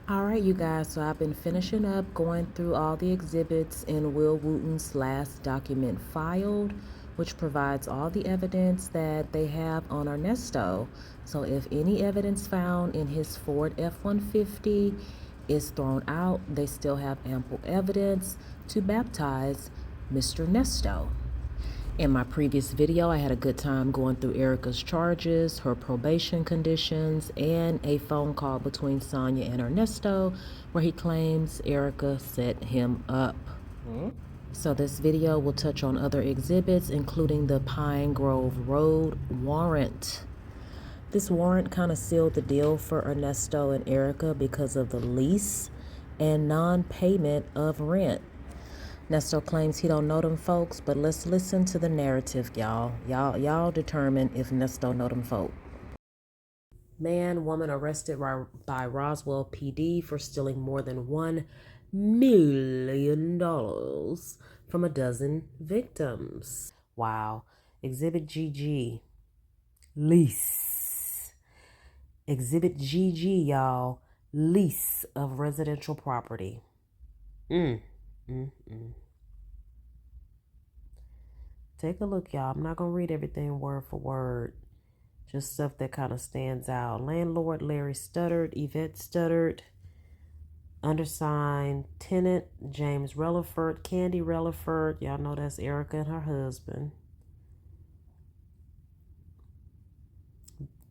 All right, you guys, so I've been finishing up going through all the exhibits in Will Wooten's last document filed, which provides all the evidence that they have on Ernesto. So if any evidence found in his Ford F-150 is thrown out, they still have ample evidence to baptize Mr. Nesto. In my previous video, I had a good time going through Erica's charges, her probation conditions, and a phone call between Sonya and Ernesto where he claims Erica set him up. So this video will touch on other exhibits, including the Pinegrove Road warrant. This warrant kind of sealed the deal for Ernesto and Erica because of the lease and non-payment of rent. Nesto claims he don't know them folks, but let's listen to the narrative, y'all. Y'all determine if Nesto know them folk. Man, woman arrested by Roswell PD for stealing more than $1 million from a dozen victims. Wow. Exhibit GG. Lease. Exhibit GG, y'all. Lease of residential property. Take a look, y'all. I'm not going to read everything word for word. Just stuff that kind of stands out. Landlord Larry stuttered. Yvette stuttered. Undersigned tenant James Relaford. Candy Relaford. Y'all know that's Erica and her husband.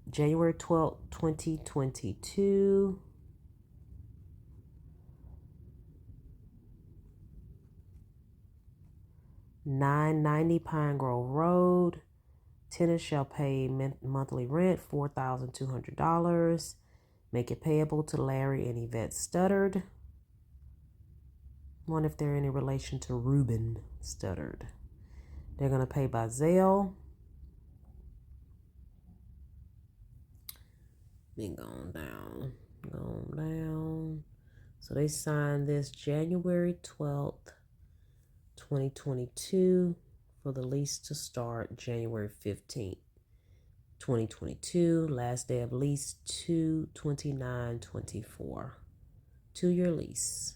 January 12th, 2022. $990 Pinegrove Road. Tenants shall pay monthly rent $4,200. Make it payable to Larry and Yvette Stuttered. Wonder if they're any relation to Reuben Stuttered. They're gonna pay by Zelle. Been going down. So they signed this January 12th, 2022 for the lease to start January 15th, 2022. Last day of lease 2/29/24. 2-year lease.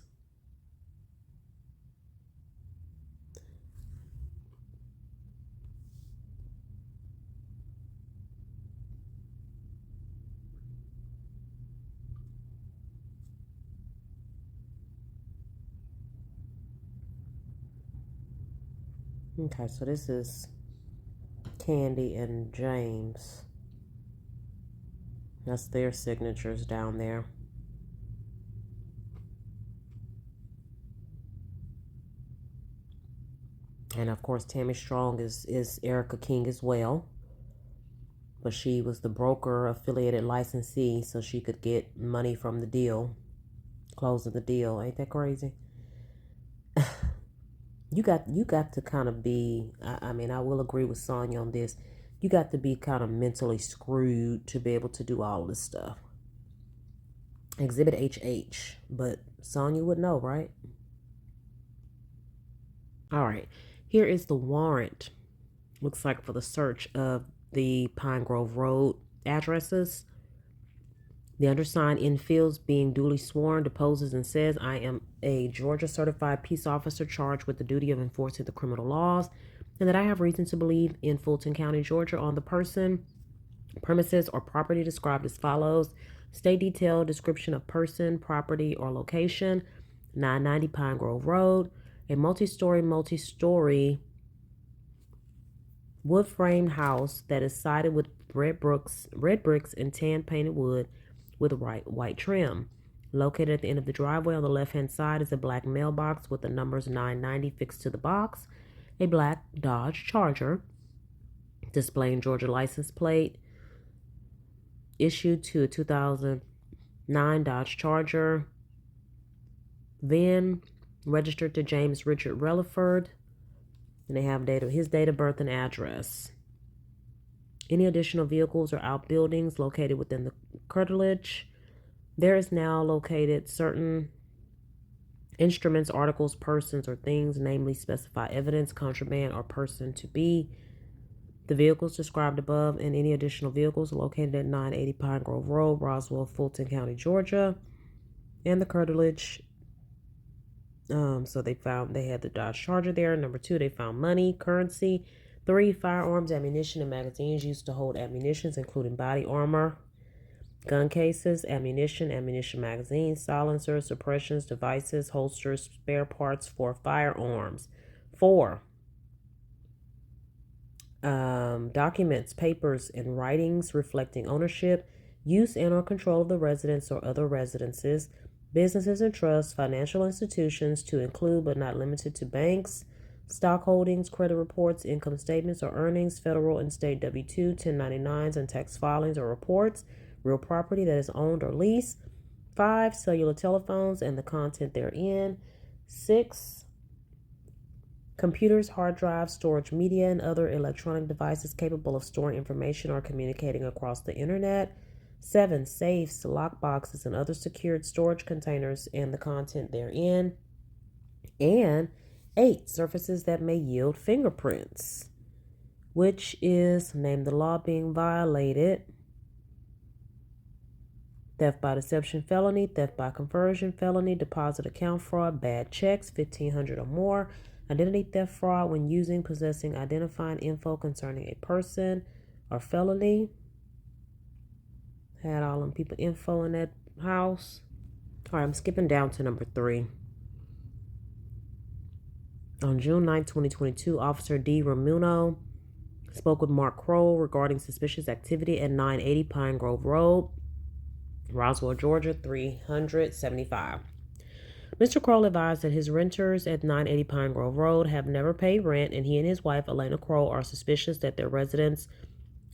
Okay, so this is Candy and James. That's their signatures down there. And of course, Tammy Strong is Erica King as well. But she was the broker affiliated licensee, so she could get money from the deal, closing the deal. Ain't that crazy? You got to kind of be, I mean, I will agree with Sonya on this. You got to be kind of mentally screwed to be able to do all of this stuff. Exhibit HH, but Sonya would know, right? All right, here is the warrant. Looks like for the search of the Pinegrove Road addresses. The undersigned in fields being duly sworn deposes and says, I am a Georgia certified peace officer charged with the duty of enforcing the criminal laws, and that I have reason to believe in Fulton County, Georgia, on the person, premises, or property described as follows. State detailed description of person, property, or location. 990 Pinegrove Road, a multi-story wood-framed house that is sided with red bricks and tan painted wood with a white trim. Located at the end of the driveway on the left-hand side is a black mailbox with the numbers 990 fixed to the box. A black Dodge Charger displaying Georgia license plate issued to a 2009 Dodge Charger. Then registered to James Richard Relaford. And they have his date of birth and address. Any additional vehicles or outbuildings located within the curtilage. There is now located certain instruments, articles, persons, or things, namely specify evidence, contraband, or person to be. The vehicles described above and any additional vehicles located at 980 Pinegrove Road, Roswell, Fulton County, Georgia. and the curtilage. So they had the Dodge Charger there. Number 2, they found money, currency. 3, firearms, ammunition, and magazines used to hold ammunitions, including body armor, gun cases, ammunition magazines, silencers, suppressions, devices, holsters, spare parts for firearms. 4, documents, papers, and writings reflecting ownership, use, and/or control of the residence or other residences, businesses and trusts, financial institutions to include but not limited to banks, stock holdings, credit reports, income statements or earnings, federal and state W-2, 1099s, and tax filings or reports, real property that is owned or leased. 5, cellular telephones and the content therein. 6, computers, hard drives, storage media, and other electronic devices capable of storing information or communicating across the internet. 7, safes, lockboxes, and other secured storage containers and the content therein. And 8, surfaces that may yield fingerprints, which is, name the law being violated: theft by deception felony, theft by conversion felony, deposit account fraud, bad checks, $1,500 or more, identity theft fraud when using, possessing, identifying info concerning a person, or felony. Had all them people info in that house. All right, I'm skipping down to number 3. On June 9, 2022, Officer D. Ramuno spoke with Mark Crow regarding suspicious activity at 980 Pinegrove Road, Roswell, Georgia, 375. Mr. Crow advised that his renters at 980 Pinegrove Road have never paid rent, and he and his wife, Elena Crow, are suspicious that their residence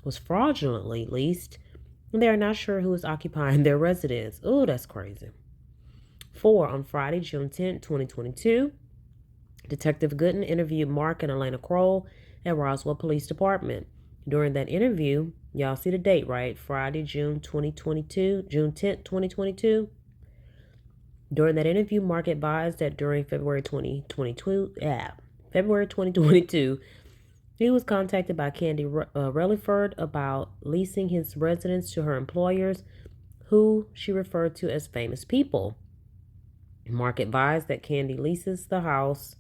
was fraudulently leased, and they are not sure who is occupying their residence. Oh, that's crazy. 4, on Friday, June 10, 2022, Detective Gooden interviewed Mark and Elena Crow at Roswell Police Department. During that interview, y'all see the date, right? Friday, June 2022, June 10th, 2022. During that interview, Mark advised that during February 2022, he was contacted by Candy Reliford about leasing his residence to her employers, who she referred to as famous people. Mark advised that Candy leases the house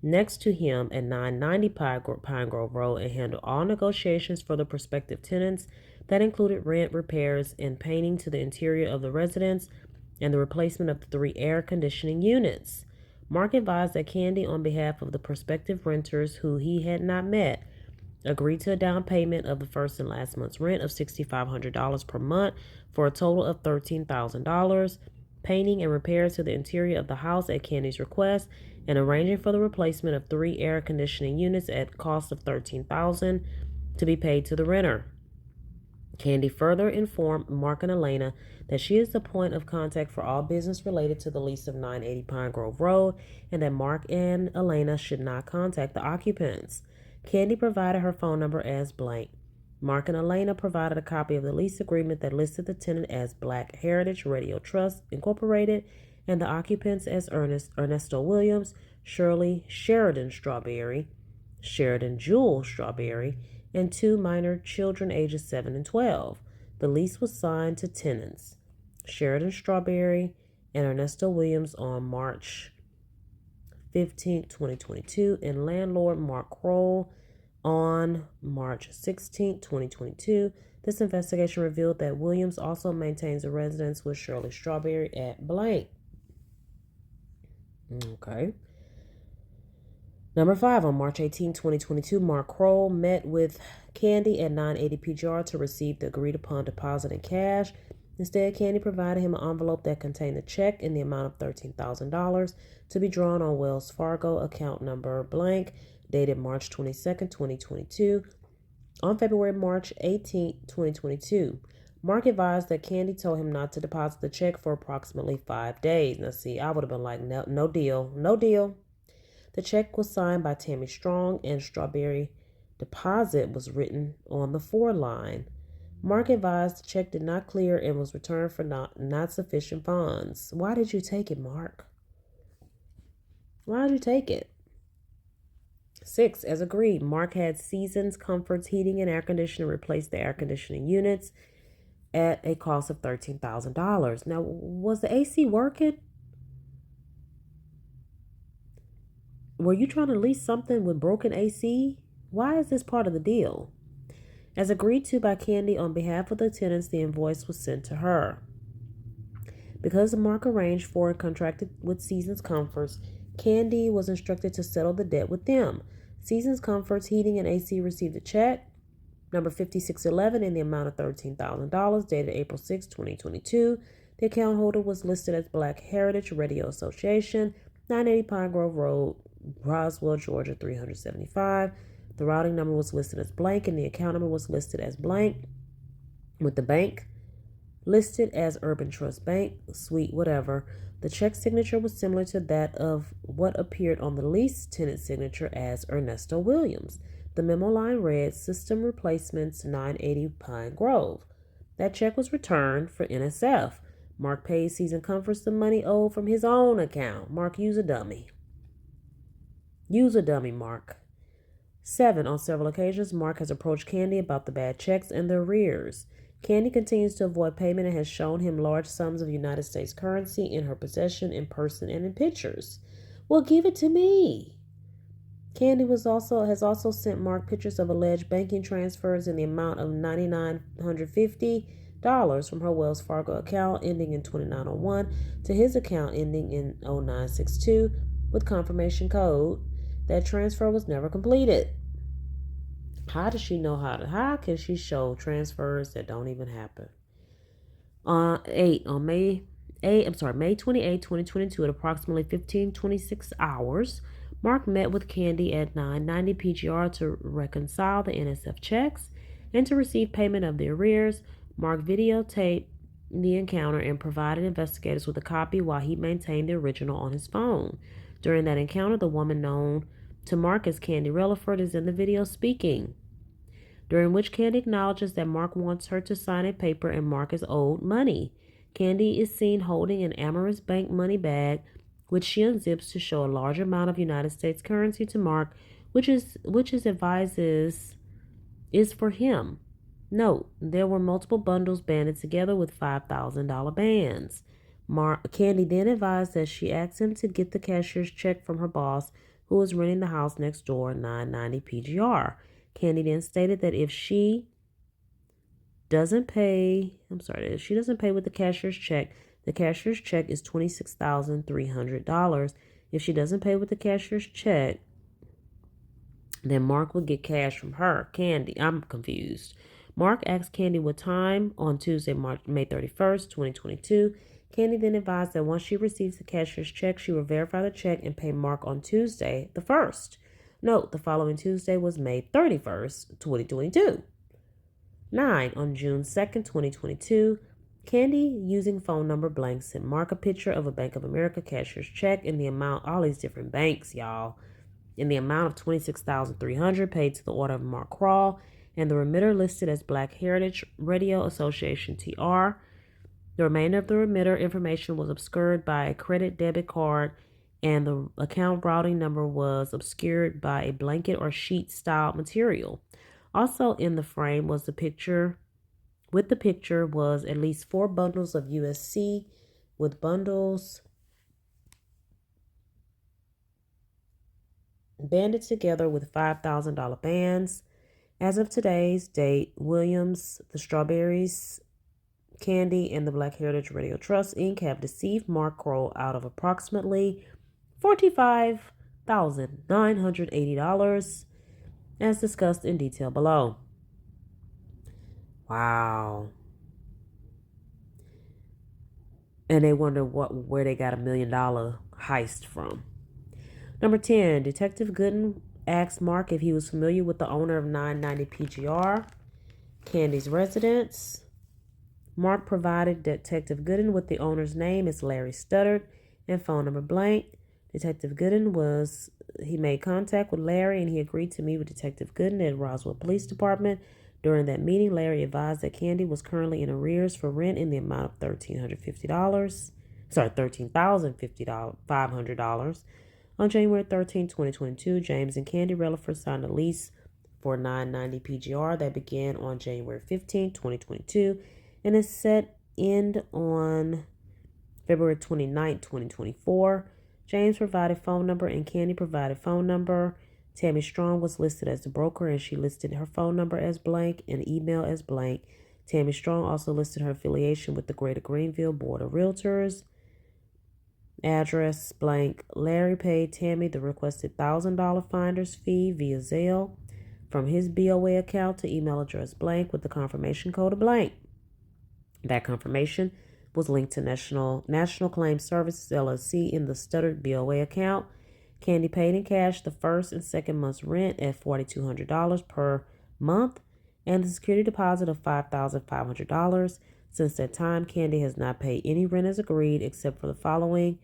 next to him at 990 Pinegrove Road and handled all negotiations for the prospective tenants that included rent, repairs, and painting to the interior of the residence and the replacement of the 3 air conditioning units. Mark advised that Candy, on behalf of the prospective renters who he had not met, agreed to a down payment of the first and last month's rent of $6,500 per month for a total of $13,000, painting and repairs to the interior of the house at Candy's request, and arranging for the replacement of 3 air conditioning units at cost of $13,000 to be paid to the renter. Candy further informed Mark and Elena that she is the point of contact for all business related to the lease of 980 Pinegrove Road, and that Mark and Elena should not contact the occupants. Candy provided her phone number as blank. Mark and Elena provided a copy of the lease agreement that listed the tenant as Black Heritage Radio Trust Incorporated and the occupants as Ernesto Williams, Shirley Sheridan Strawberry, Sheridan Jewel Strawberry, and 2 minor children ages 7 and 12. The lease was signed to tenants Sheridan Strawberry and Ernesto Williams on March 15, 2022, and landlord Mark Kroll on March 16, 2022. This investigation revealed that Williams also maintains a residence with Shirley Strawberry at blank. Okay. Number 5, on March 18, 2022, Mark Kroll met with Candy at 980 PGR to receive the agreed upon deposit in cash. Instead, Candy provided him an envelope that contained a check in the amount of $13,000 to be drawn on Wells Fargo account number blank, dated March 22nd, 2022. On March 18, 2022, Mark advised that Candy told him not to deposit the check for approximately 5 days. Now, see, I would have been like, no deal, no deal. The check was signed by Tammy Strong, and Strawberry deposit was written on the for line. Mark advised the check did not clear and was returned for not sufficient funds. Why did you take it, Mark? Why did you take it? 6, as agreed, Mark had Seasons Comforts Heating and Air Conditioning replace the air conditioning units at a cost of $13,000. Now, was the AC working? Were you trying to lease something with broken AC? Why is this part of the deal? As agreed to by Candy on behalf of the tenants, the invoice was sent to her. Because Mark arranged for and contracted with Seasons Comforts, Candy was instructed to settle the debt with them. Seasons Comforts Heating and AC received a check, number 5611, in the amount of $13,000, dated April 6, 2022. The account holder was listed as Black Heritage Radio Association, 980 Pinegrove Road, Roswell, Georgia, 375. The routing number was listed as blank, and the account number was listed as blank, with the bank listed as Urban Trust Bank, Suite, whatever. The check signature was similar to that of what appeared on the lease tenant signature as Ernesto Williams. The memo line read, System Replacements, 980 Pine Grove. That check was returned for NSF. Mark paid Season Comforts the money owed from his own account. Mark, use a dummy. Use a dummy, Mark. 7. On several occasions, Mark has approached Candy about the bad checks and the arrears. Candy continues to avoid payment and has shown him large sums of United States currency in her possession in person and in pictures. Well, give it to me. Candy has also sent Mark pictures of alleged banking transfers in the amount of $9,950 from her Wells Fargo account ending in 2901 to his account ending in 0962 with confirmation code. That transfer was never completed. How does she know how can she show transfers that don't even happen? May 28, 2022 at approximately 15:26 hours, Mark met with Candy at 990 PGR to reconcile the NSF checks and to receive payment of the arrears. Mark videotaped the encounter and provided investigators with a copy while he maintained the original on his phone. During that encounter, the woman known to Mark as Candy Relaford is in the video speaking, during which Candy acknowledges that Mark wants her to sign a paper and Mark is owed money. Candy is seen holding an Amorous Bank money bag, which she unzips to show a large amount of United States currency to Mark, which advises is for him. Note, there were multiple bundles banded together with $5,000 bands. Candy then advised that she asked him to get the cashier's check from her boss, who was renting the house next door, 990 PGR. Candy then stated that if she doesn't pay with the cashier's check is $26,300. If she doesn't pay with the cashier's check, then Mark will get cash from her. Candy, I'm confused. Mark asked Candy what time on Tuesday, May 31st, 2022. Candy then advised that once she receives the cashier's check, she will verify the check and pay Mark on Tuesday, the 1st. Note, the following Tuesday was May 31st, 2022. 9. On June 2nd, 2022, Candy, using phone number blank, sent Mark a picture of a Bank of America cashier's check in the amount, all these different banks, y'all, in the amount of $26,300 paid to the order of Mark Crawl, and the remitter listed as Black Heritage Radio Association TR. The remainder of the remitter information was obscured by a credit debit card, and the account routing number was obscured by a blanket or sheet style material. Also in the frame was the picture. With the picture was at least 4 bundles of USC with bundles banded together with $5,000 bands. As of today's date, Williams, the Strawberries, Candy, and the Black Heritage Radio Trust, Inc. have deceived Mark Kroll out of approximately $45,980, as discussed in detail below. Wow. And they wonder where they got $1 million heist from. Number 10, Detective Gooden asked Mark if he was familiar with the owner of 990 PGR, Candy's residence. Mark provided Detective Gooden with the owner's name as Larry Studdard and phone number blank. Detective Gooden made contact with Larry, and he agreed to meet with Detective Gooden at Roswell Police Department. During that meeting, Larry advised that Candy was currently in arrears for rent in the amount of $13,500. On January 13, 2022, James and Candy Relaford signed a lease for 990 PGR that began on January 15, 2022, and is set end on February 29, 2024. James provided phone number and Candy provided phone number. Tammy Strong was listed as the broker and she listed her phone number as blank and email as blank. Tammy Strong also listed her affiliation with the Greater Greenville Board of Realtors. Address blank. Larry paid Tammy the requested $1,000 finder's fee via Zelle from his BOA account to email address blank with the confirmation code of blank. That confirmation was linked to National Claims Services LLC in the stuttered BOA account. Candy paid in cash the first and second month's rent at $4,200 per month and the security deposit of $5,500. Since that time, Candy has not paid any rent as agreed except for the following.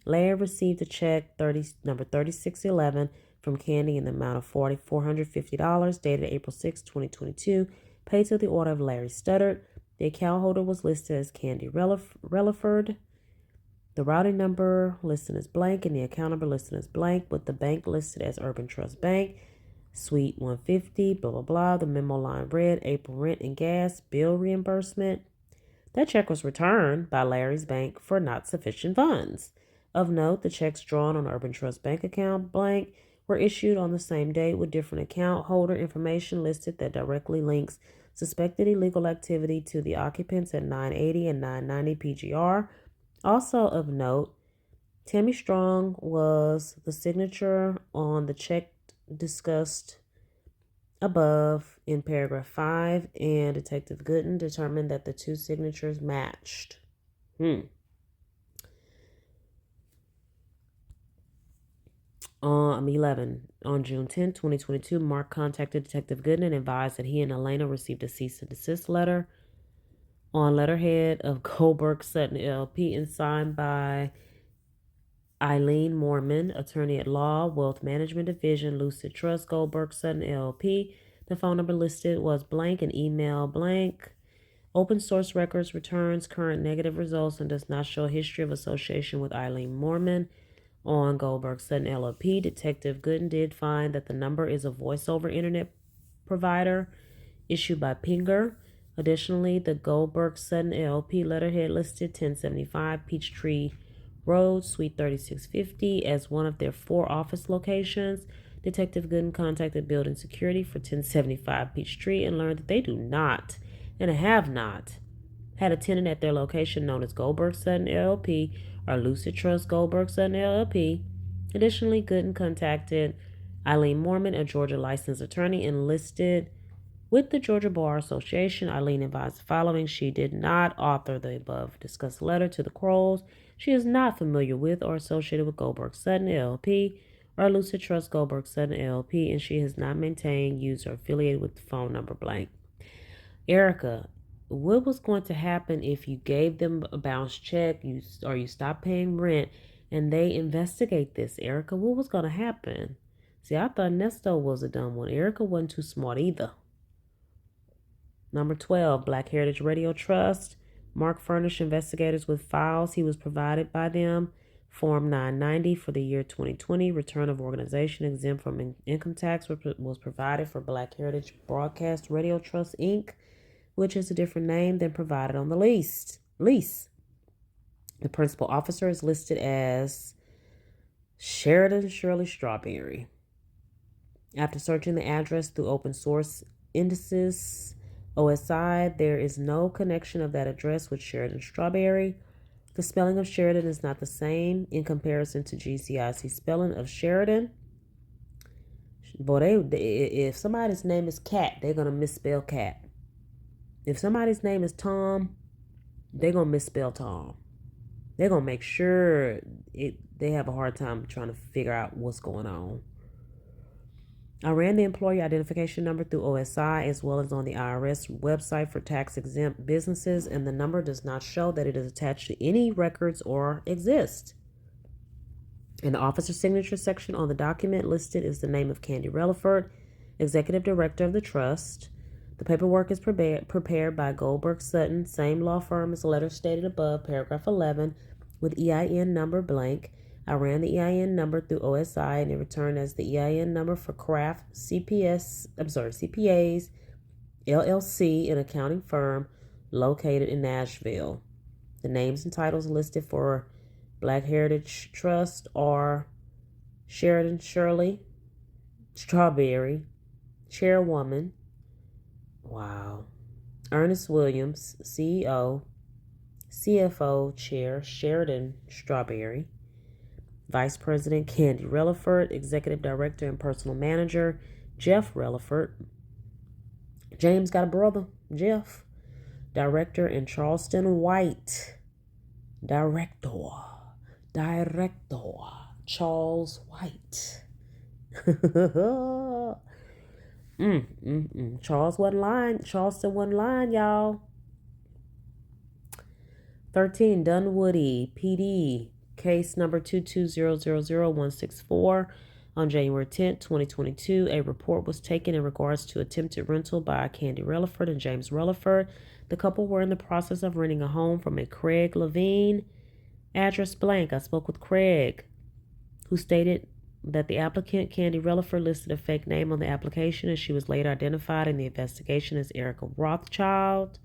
Larry received a check number 3611 from Candy in the amount of $450 dated April 6, 2022, paid to the order of Larry Studdard. The account holder was listed as Candy Relaford. The routing number listed as blank and the account number listed as blank, with the bank listed as Urban Trust Bank, Suite 150, blah, blah, blah. The memo line read, April rent and gas bill reimbursement. That check was returned by Larry's bank for not sufficient funds. Of note, the checks drawn on Urban Trust Bank account blank were issued on the same date with different account holder information listed that directly links suspected illegal activity to the occupants at 980 and 990 PGR. Also of note, Tammy Strong was the signature on the check discussed above in paragraph 5, and Detective Gooden determined that the two signatures matched. 11. On June 10, 2022, Mark contacted Detective Gooden and advised that he and Elena received a cease and desist letter on letterhead of Goldberg Sutton LLP and signed by Eileen Moorman, attorney at law, Wealth Management Division, Lucid Trust, Goldberg Sutton LLP. The phone number listed was blank and email blank. Open source records returns current negative results and does not show a history of association with Eileen Moorman. On Goldberg Sutton LLP, Detective Gooden did find that the number is a voice over internet provider issued by Pinger. Additionally, the Goldberg Sutton LLP letterhead listed 1075 Peachtree Road, Suite 3650 as one of their 4 office locations. Detective Gooden contacted Building Security for 1075 Peachtree and learned that they do not and have not had a tenant at their location known as Goldberg Sutton LLP or Lucid Trust Goldberg Sutton LLP. Additionally, Gooden contacted Eileen Moorman, a Georgia licensed attorney, and listed with the Georgia Bar Association. Eileen advised the following. She did not author the above discussed letter to the Crowes. She is not familiar with or associated with Goldberg Sutton LLP or Lucid Trust Goldberg Sutton LLP, and she has not maintained, used, or affiliated with the phone number blank. Erica, what was going to happen if you gave them a bounce check or you stopped paying rent and they investigate this? Erica, what was going to happen? See, I thought Nesto was a dumb one. Erica wasn't too smart either. Number 12, Black Heritage Radio Trust. Mark furnished investigators with files he was provided by them. Form 990 for the year 2020. Return of organization exempt from income tax was provided for Black Heritage Broadcast Radio Trust, Inc., which is a different name than provided on the lease. The principal officer is listed as Shirley Strawberry. After searching the address through open source indices, OSI, there is no connection of that address with Sheridan Strawberry. The spelling of Sheridan is not the same in comparison to GCIC spelling of Sheridan. Boy, if somebody's name is Cat, they're going to misspell Cat. If somebody's name is Tom, they're going to misspell Tom. They're going to make sure they have a hard time trying to figure out what's going on. I ran the employee identification number through OSI as well as on the IRS website for tax-exempt businesses, and the number does not show that it is attached to any records or exist. In the officer signature section on the document listed is the name of Candy Relaford, Executive Director of the Trust. The paperwork is prepared by Goldberg Sutton, same law firm as the letter stated above, paragraph 11, with EIN number blank. I ran the EIN number through OSI and it returned as the EIN number for CPAs, LLC, an accounting firm, located in Nashville. The names and titles listed for Black Heritage Trust are Shirley, Strawberry, Chairwoman, wow, Ernest Williams, CEO, CFO, Chair Sheridan Strawberry, Vice President Candy Relaford, Executive Director and Personal Manager Jeff Relaford. James got a brother, Jeff. Director and Charleston White. Director. Charles White. Charleston wasn't lying, y'all. 13, Dunwoody, PD, case number 2200164. On January 10, 2022, a report was taken in regards to attempted rental by Candy Relaford and James Relaford. The couple were in the process of renting a home from a Craig Levine, address blank. I spoke with Craig, who stated that the applicant, Candy Relaford, listed a fake name on the application, and she was later identified in the investigation as Erica Rothschild.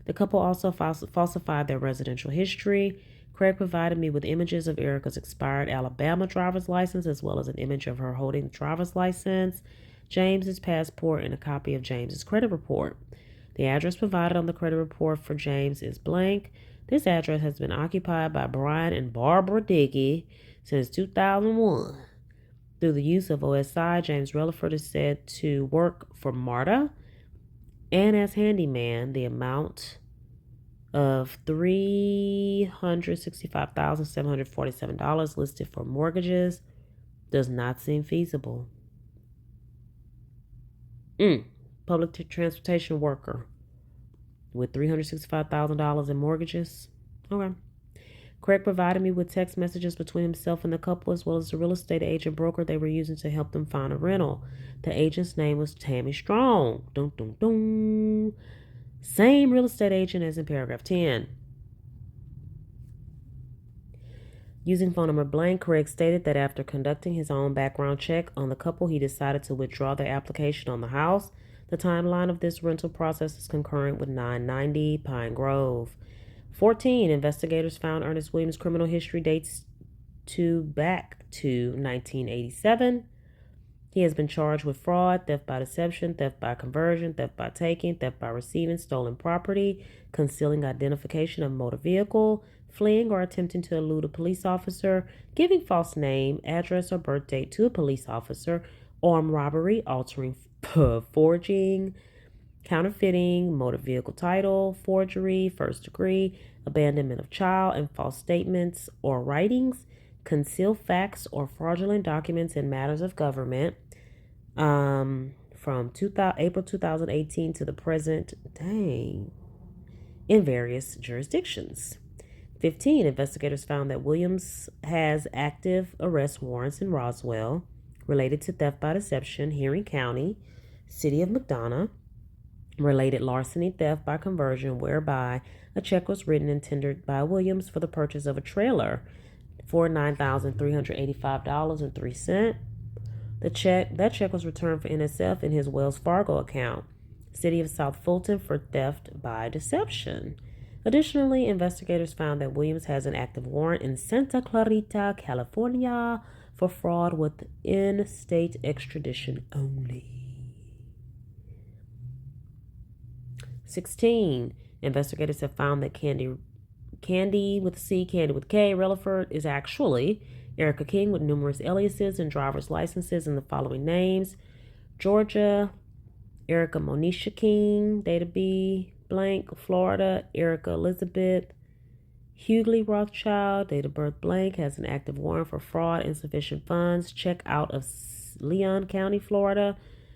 The couple also falsified their residential history. Craig provided me with images of Erica's expired Alabama driver's license, as well as an image of her holding the driver's license, James's passport, and a copy of James's credit report. The address provided on the credit report for James is blank. This address has been occupied by Brian and Barbara Diggy since 2001. Through the use of OSI, James Relaford is said to work for MARTA and as handyman. The amount of $365,747 listed for mortgages does not seem feasible. Public transportation worker with $365,000 in mortgages. Okay. Craig provided me with text messages between himself and the couple, as well as the real estate agent broker they were using to help them find a rental. The agent's name was Tammy Strong. Dun, dun, dun. Same real estate agent as in paragraph 10. Using phone number blank, Craig stated that after conducting his own background check on the couple, he decided to withdraw their application on the house. The timeline of this rental process is concurrent with 990 Pinegrove. 14, investigators found Ernest Williams' criminal history dates back to 1987. He has been charged with fraud, theft by deception, theft by conversion, theft by taking, theft by receiving stolen property, concealing identification of motor vehicle, fleeing or attempting to elude a police officer, giving false name, address, or birth date to a police officer, armed robbery, altering, forging, counterfeiting, motor vehicle title, forgery, first degree, abandonment of child, and false statements or writings, conceal facts or fraudulent documents in matters of government, from April 2018 to the present, in various jurisdictions. 15, investigators found that Williams has active arrest warrants in Roswell related to theft by deception, Henry County, City of McDonough, related larceny, theft by conversion, whereby a check was written and tendered by Williams for the purchase of a trailer for $9,385.03. That check was returned for NSF in his Wells Fargo account. City of South Fulton for theft by deception. Additionally, investigators found that Williams has an active warrant in Santa Clarita, California, for fraud with in-state extradition only. 16, investigators have found that Candy with C, Candy with K, Relaford is actually Erica King with numerous aliases and driver's licenses in the following names: Georgia, Erica Monisha King, date B, blank, Florida, Erica Elizabeth Hughley Rothschild, date of birth blank, has an active warrant for fraud, insufficient funds, check out of Leon County, Florida,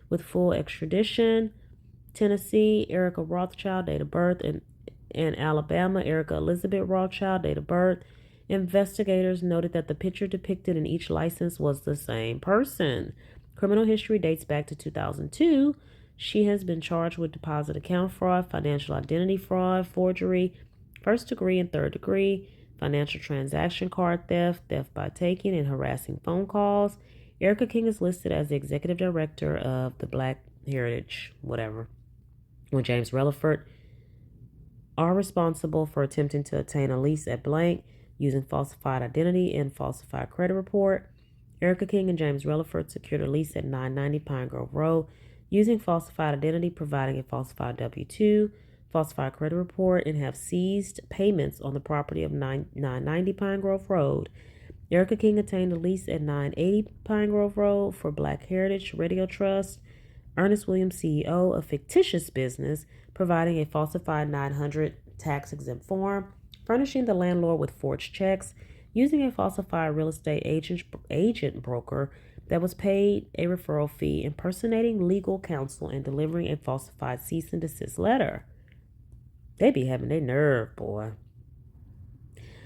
with full extradition. Tennessee, Erica Rothschild, date of birth, and Alabama, Erica Elizabeth Rothschild, date of birth. Investigators noted that the picture depicted in each license was the same person. Criminal history dates back to 2002. She has been charged with deposit account fraud, financial identity fraud, forgery, first degree and third degree, financial transaction card theft, theft by taking, and harassing phone calls. Erica King is listed as the executive director of the Black Heritage, whatever. When James Relaford are responsible for attempting to obtain a lease at blank using falsified identity and falsified credit report. Erica King and James Relaford secured a lease at 990 Pinegrove Road using falsified identity, providing a falsified W-2, falsified credit report, and have seized payments on the property of 990 Pinegrove Road. Erica King obtained a lease at 980 Pinegrove Road for Black Heritage Radio Trust. Ernest Williams, CEO of fictitious business, providing a falsified 900 tax-exempt form, furnishing the landlord with forged checks, using a falsified real estate agent broker that was paid a referral fee, impersonating legal counsel, and delivering a falsified cease and desist letter. They be having their nerve, boy.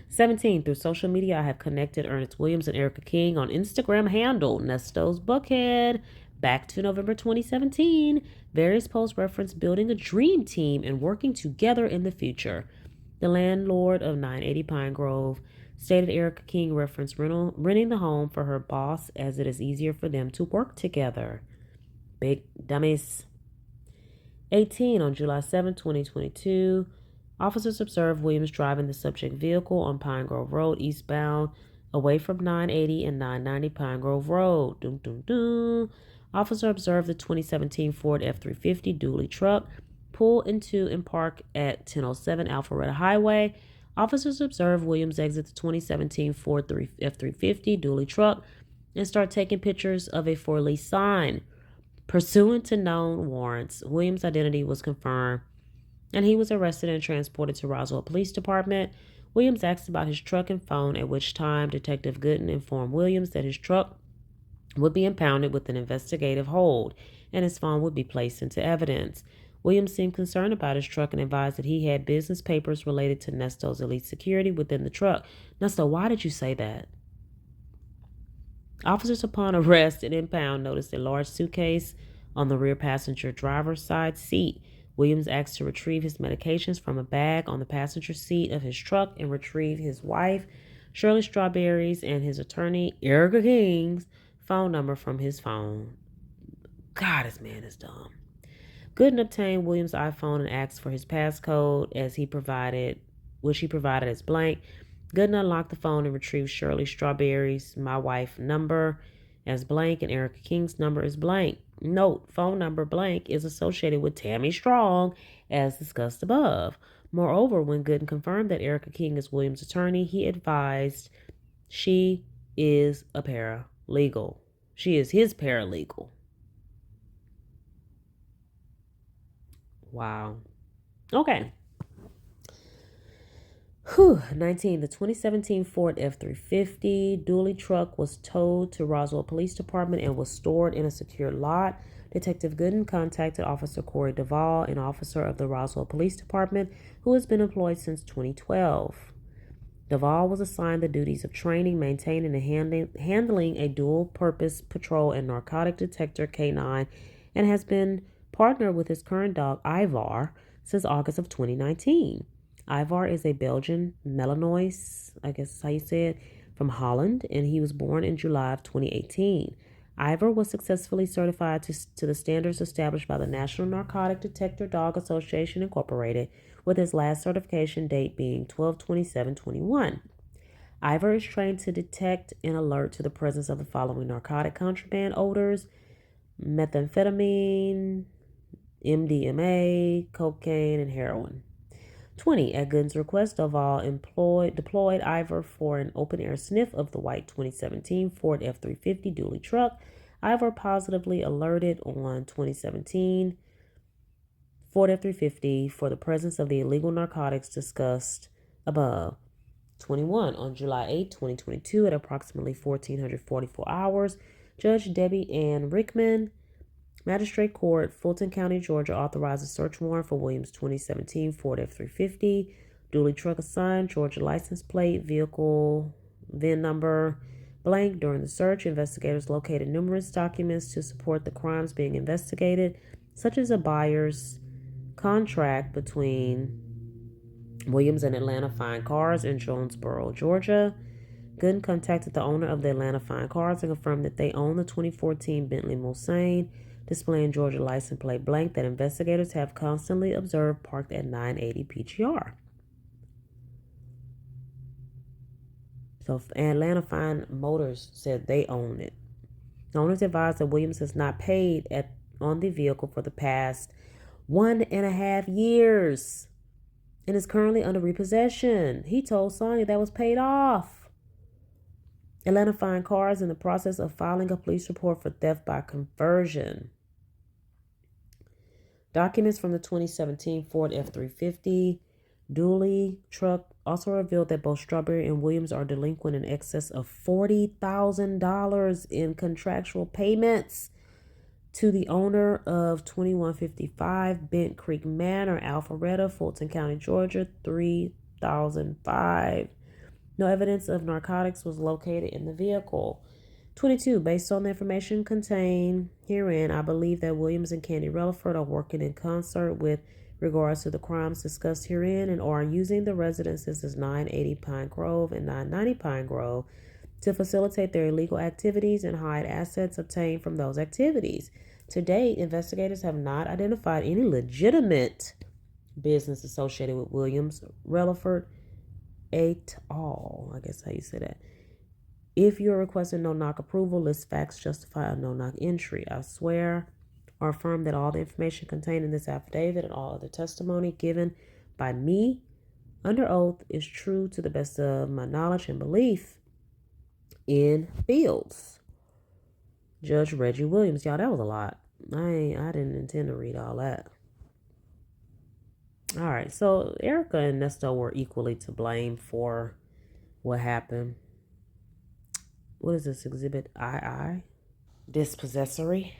17. Through social media, I have connected Ernest Williams and Erica King on Instagram handle Nesto's Buckhead. Back to November 2017. Various posts reference building a dream team and working together in the future. The landlord of 980 Pinegrove stated Erica King referenced renting the home for her boss as it is easier for them to work together. Big dummies. 18. On July 7, 2022, officers observed Williams driving the subject vehicle on Pinegrove Road eastbound away from 980 and 990 Pinegrove Road. Dum, dum, dum. Officer observed the 2017 Ford F-350 dually truck pull into and park at 1007 Alpharetta Highway. Officers observed Williams exit the 2017 Ford F-350 dually truck and start taking pictures of a for lease sign. Pursuant to known warrants, Williams' identity was confirmed and he was arrested and transported to Roswell Police Department. Williams asked about his truck and phone, at which time Detective Gooden informed Williams that his truck would be impounded with an investigative hold and his phone would be placed into evidence. Williams seemed concerned about his truck and advised that he had business papers related to Nesto's elite security within the truck. Nesto, why did you say that? Officers upon arrest and impound noticed a large suitcase on the rear passenger driver's side seat. Williams asked to retrieve his medications from a bag on the passenger seat of his truck and retrieve his wife, Shirley Strawberry's, and his attorney, Erica King's, phone number from his phone. God, this man is dumb. Gooden obtained Williams' iPhone and asked for his passcode which he provided as blank. Gooden unlocked the phone and retrieved Shirley Strawberry's, my wife, number as blank and Erica King's number as blank. Note, phone number blank is associated with Tammy Strong, as discussed above. Moreover, when Gooden confirmed that Erica King is Williams' attorney, he advised she is a paralegal. She is his paralegal. Wow. Okay. 19. The 2017 Ford F-350 dually truck was towed to Roswell Police Department and was stored in a secure lot. Detective Gooden contacted Officer Corey Duvall, an officer of the Roswell Police Department who has been employed since 2012. Duvall was assigned the duties of training, maintaining, and handling a dual-purpose patrol and narcotic detector K9 and has been partnered with his current dog, Ivar, since August of 2019. Ivar is a Belgian Malinois, I guess is how you say it, from Holland, and he was born in July of 2018. Ivar was successfully certified to the standards established by the National Narcotic Detector Dog Association, Incorporated, with his last certification date being 12/27/21. Ivar is trained to detect and alert to the presence of the following narcotic contraband odors: methamphetamine, MDMA, cocaine, and heroin. 20. At Gooden's request, Duvall deployed Ivar for an open-air sniff of the white 2017 Ford F-350 dually truck. Ivar positively alerted on 2017 Ford F-350 for the presence of the illegal narcotics discussed above. 21. On July 8, 2022, at approximately 1444 hours, Judge Debbie Ann Rickman, Magistrate Court, Fulton County, Georgia, authorized a search warrant for Williams' 2017 Ford F-350 dually truck assigned Georgia license plate, vehicle VIN number blank. During the search, investigators located numerous documents to support the crimes being investigated, such as a buyer's contract between Williams and Atlanta Fine Cars in Jonesboro, Georgia. Gooden contacted the owner of the Atlanta Fine Cars and confirmed that they own the 2014 Bentley Mulsanne. displaying Georgia license plate blank that investigators have constantly observed parked at 980 PGR. So Atlanta Fine Motors said they own it. The owners advised that Williams has not paid on the vehicle for the past 1.5 years and is currently under repossession. He told Sonya that was paid off. Atlanta Fine Cars in the process of filing a police report for theft by conversion. Documents from the 2017 Ford F-350 dually truck also revealed that both Strawberry and Williams are delinquent in excess of $40,000 in contractual payments to the owner of 2155 Bent Creek Manor, Alpharetta, Fulton County, Georgia, $3,005. No evidence of narcotics was located in the vehicle. 22. Based on the information contained herein, I believe that Williams and Candy Relaford are working in concert with regards to the crimes discussed herein and are using the residences as 980 Pinegrove and 990 Pinegrove to facilitate their illegal activities and hide assets obtained from those activities. To date, investigators have not identified any legitimate business associated with Williams, Relaford, et al. I guess how you say that. If you're requesting no-knock approval, list facts justify a no-knock entry. I swear or affirm that all the information contained in this affidavit and all other testimony given by me under oath is true to the best of my knowledge and belief in fields. Judge Reggie Williams. Y'all, that was a lot. I didn't intend to read all that. All right, so Erica and Nesto were equally to blame for what happened. What is this, Exhibit II? Dispossessory.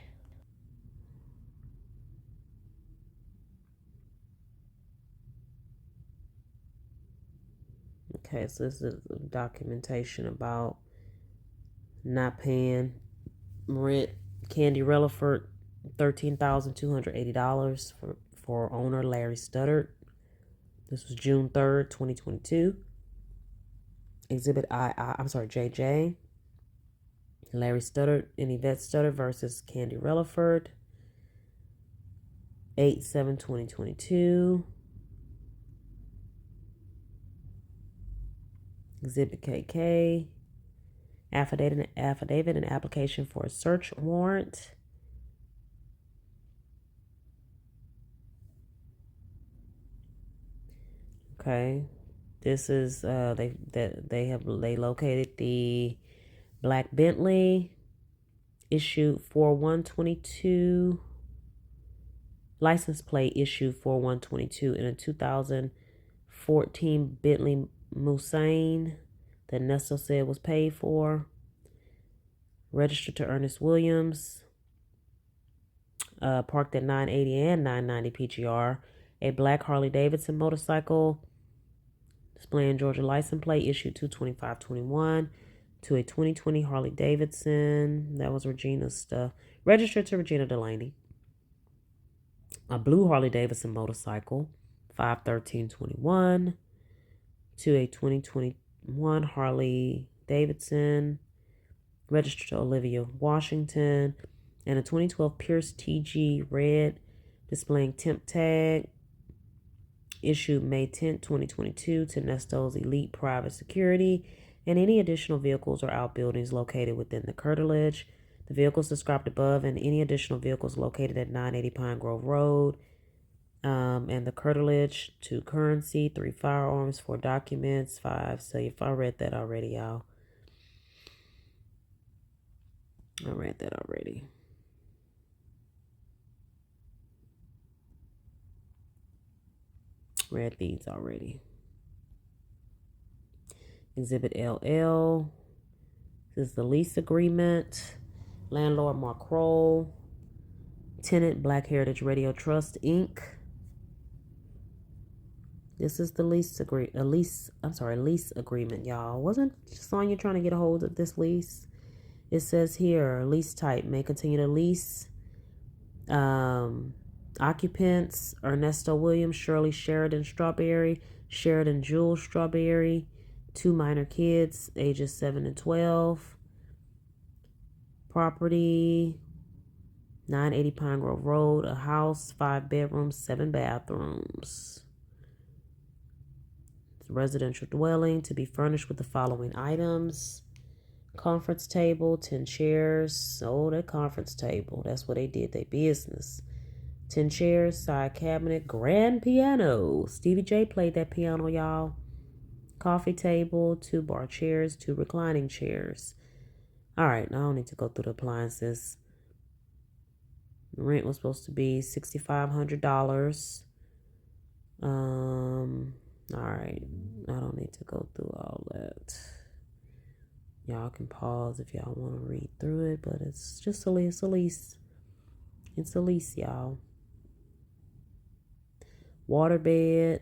Okay, so this is documentation about not paying rent. Candy Relaford, $13,280 for owner Larry Studdard. This was June 3rd, 2022. Exhibit JJ. Larry Studdard and Yvette Studdard versus Candy Relaford. 8/7/2022. Exhibit KK. Affidavit and application for a search warrant. Okay, this is they located the black Bentley, issued 4/1/22, license plate issued 4/1/22, in a 2014 Bentley Moussaine that Nesto said was paid for, registered to Ernest Williams, parked at 980 and 990 PGR, a black Harley Davidson motorcycle displaying Georgia license plate issued 2/25/21 to a 2020 Harley Davidson. That was Regina's stuff. Registered to Regina Delaney. A blue Harley Davidson motorcycle, 5/13/21 to a 2021 Harley Davidson, registered to Olivia Washington, and a 2012 Pierce TG Red displaying temp tag, issued May 10, 2022 to Nesto's Elite Private Security, and any additional vehicles or outbuildings located within the curtilage. The vehicles described above and any additional vehicles located at 980 Pinegrove Road, and the curtilage, 2 currency, 3 firearms, 4 documents, 5. So if I read that already, y'all. I read that already. Read these already. Exhibit LL. This is the lease agreement. Landlord Mark Kroll. Tenant Black Heritage Radio Trust, Inc. This is the lease agreement, y'all. Wasn't Sonya trying to get a hold of this lease? It says here, lease type may continue to lease. Occupants: Ernesto Williams, Shirley Sheridan Strawberry, Sheridan Jewel Strawberry, 2 minor kids, ages 7 and 12. Property: 980 Pinegrove Road, a house, 5 bedrooms, 7 bathrooms. Residential dwelling to be furnished with the following items: conference table, 10 chairs. Oh, that conference table. That's what they did, their business. 10 chairs, side cabinet, grand piano. Stevie J played that piano, y'all. Coffee table, 2 bar chairs, 2 reclining chairs. All right, now I don't need to go through the appliances. The rent was supposed to be $6,500. All right, I don't need to go through all that. Y'all can pause if y'all want to read through it, but it's just a lease. It's a lease, y'all. Waterbed.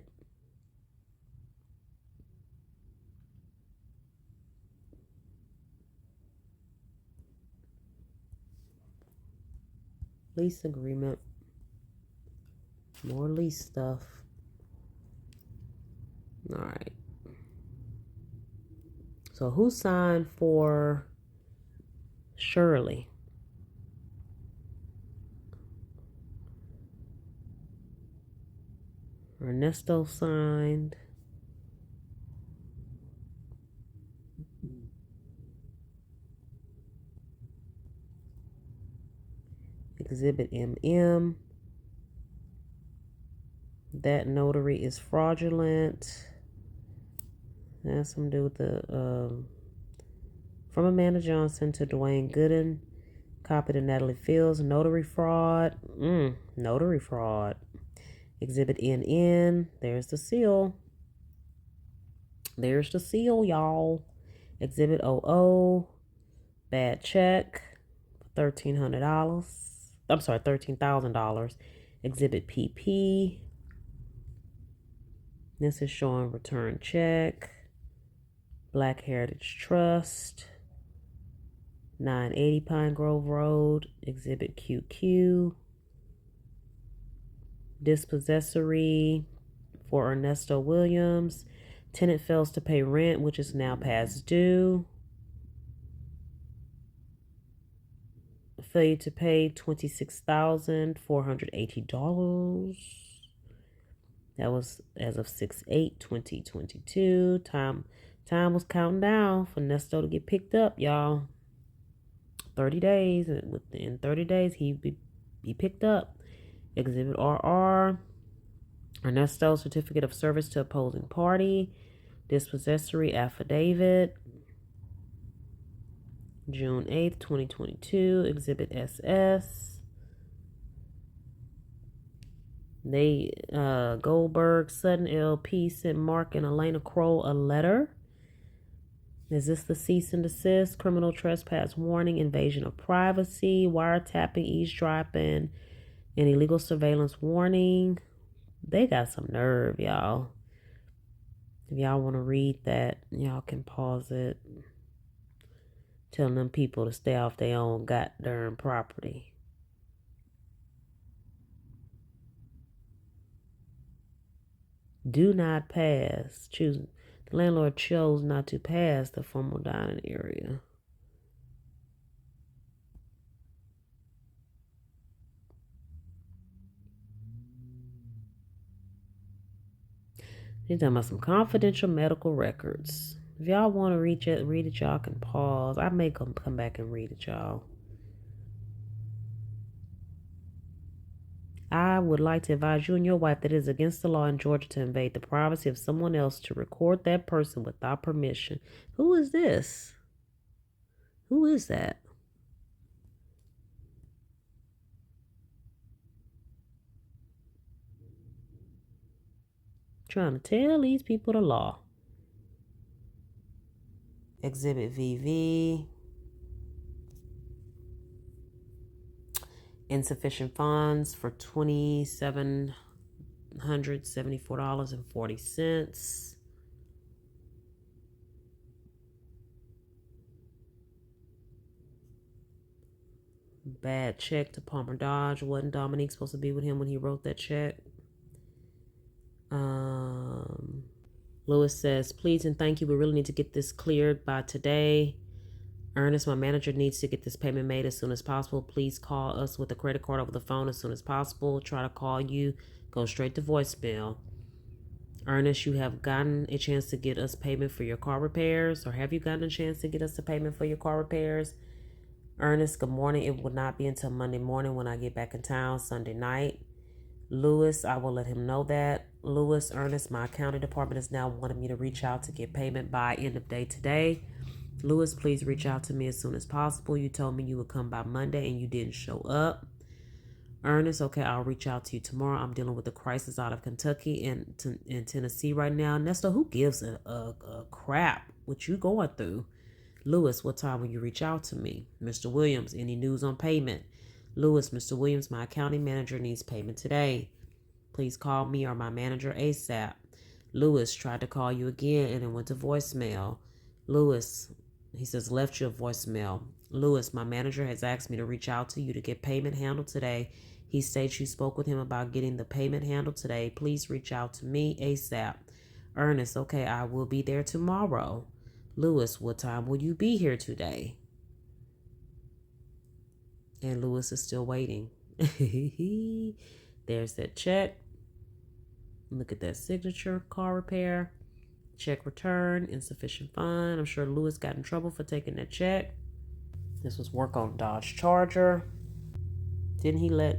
Lease agreement. More lease stuff. All right. So who signed for Shirley? Ernesto signed. Exhibit MM. That notary is fraudulent. Has something to do with the from Amanda Johnson to Dwayne Gooden. Copy to Natalie Fields. Notary fraud. Notary fraud. Exhibit NN. There's the seal. There's the seal, y'all. Exhibit OO. Bad check. $1,300. I'm sorry, $13,000. Exhibit PP. This is showing return check. Black Heritage Trust. 980 Pinegrove Road. Exhibit QQ. Dispossessory for Ernesto Williams. Tenant fails to pay rent, which is now past due. Failure to pay $26,480. That was as of 6/8/2022. Time was counting down for Nesto to get picked up, y'all. 30 days. Within 30 days, he'd be picked up. Exhibit RR. Ernesto certificate of service to opposing party. Dispossessory affidavit. June 8th, 2022. Exhibit SS. They Goldberg Sutton LP sent Mark and Elena Kroll a letter. Is this the cease and desist? Criminal trespass warning, invasion of privacy, wiretapping, eavesdropping, and illegal surveillance warning. They got some nerve, y'all. If y'all want to read that, y'all can pause it. Telling them people to stay off their own goddamn property. Do not pass. The landlord chose not to pass the formal dining area. They're talking about some confidential medical records. If y'all want to read it, y'all can pause. I may come back and read it, y'all. I would like to advise you and your wife that it is against the law in Georgia to invade the privacy of someone else, to record that person without permission. Who is this? Who is that? Trying to tell these people the law. Exhibit VV. Insufficient funds for $2,774.40. Bad check to Palmer Dodge. Wasn't Dominique supposed to be with him when he wrote that check? Lewis says, please and thank you. We really need to get this cleared by today. Ernest, my manager needs to get this payment made as soon as possible. Please call us with a credit card over the phone as soon as possible. Try to call you, go straight to voicemail. Ernest, you have gotten a chance to get us payment for your car repairs, or have you gotten a chance to get us the payment for your car repairs? Ernest, good morning. It will not be until Monday morning when I get back in town, Sunday night. Lewis, I will let him know that. Lewis, Ernest, my accounting department is now wanting me to reach out to get payment by end of day today. Lewis, please reach out to me as soon as possible. You told me you would come by Monday and you didn't show up. Ernest, okay, I'll reach out to you tomorrow. I'm dealing with a crisis out of Kentucky and in Tennessee right now. Nesto, who gives a crap what you going through? Lewis, what time will you reach out to me? Mr. Williams, any news on payment? Lewis, Mr. Williams, my accounting manager needs payment today. Please call me or my manager ASAP. Lewis, tried to call you again and it went to voicemail. Lewis, he says, left you a voicemail. Lewis, my manager has asked me to reach out to you to get payment handled today. He states you spoke with him about getting the payment handled today. Please reach out to me ASAP. Ernest, okay, I will be there tomorrow. Lewis, what time will you be here today? And Lewis is still waiting. There's that check. Look at that signature, car repair. Check return, insufficient fund. I'm sure Lewis got in trouble for taking that check. This was work on Dodge Charger. Didn't he let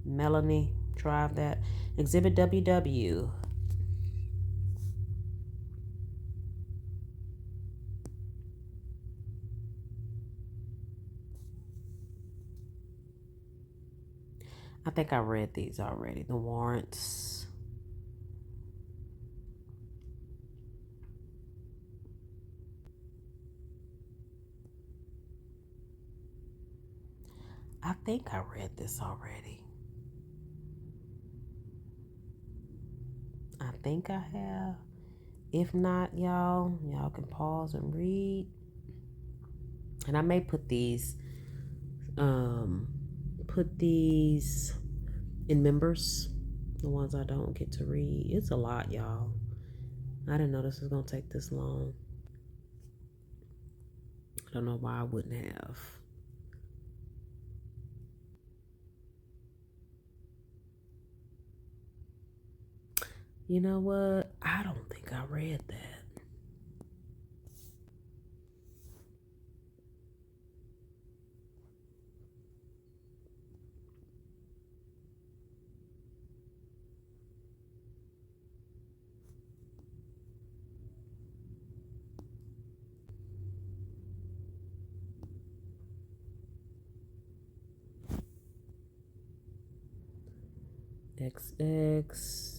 Melanie drive that? Exhibit WW. I think I read these already. The warrants. I think I read this already. I think I have. If not, y'all can pause and read. And I may put these in members, the ones I don't get to read. It's a lot, y'all. I didn't know this was gonna take this long. I don't know why I wouldn't have. You know what? I don't think I read that. XX.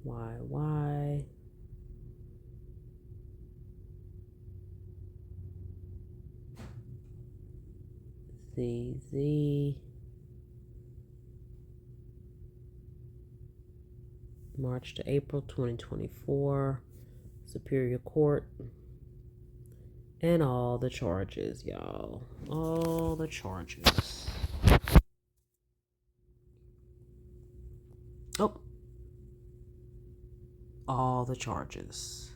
YY. ZZ. March to April 2024. Superior Court. And all the charges, y'all. All the charges. Oh. All the charges.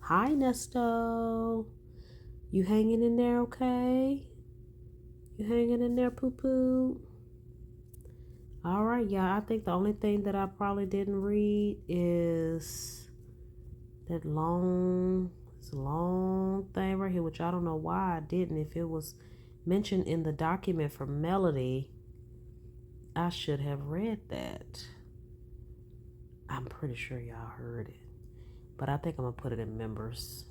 Hi, Nesto. You hanging in there okay? You hanging in there, poo-poo? All right, y'all. I think the only thing that I probably didn't read is that long thing right here, which I don't know why I didn't. If it was mentioned in the document from Melody, I should have read that. I'm pretty sure y'all heard it, but I think I'm gonna put it in members.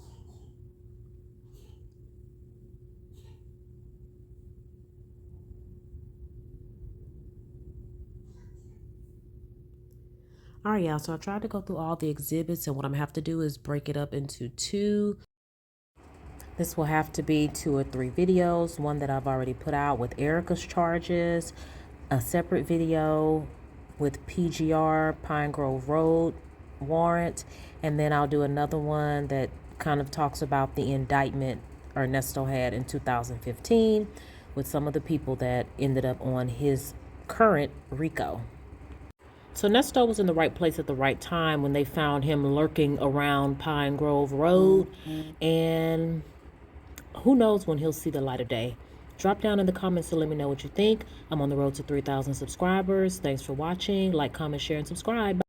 All right, y'all, so I tried to go through all the exhibits, and what I'm gonna have to do is break it up into two. This will have to be 2 or 3 videos. One that I've already put out with Erica's charges, a separate video with PGR, Pinegrove Road warrant, and then I'll do another one that kind of talks about the indictment Ernesto had in 2015 with some of the people that ended up on his current RICO. So Nesto was in the right place at the right time when they found him lurking around Pinegrove Road, and who knows when he'll see the light of day. Drop down in the comments to let me know what you think. I'm on the road to 3,000 subscribers. Thanks for watching. Like, comment, share, and subscribe.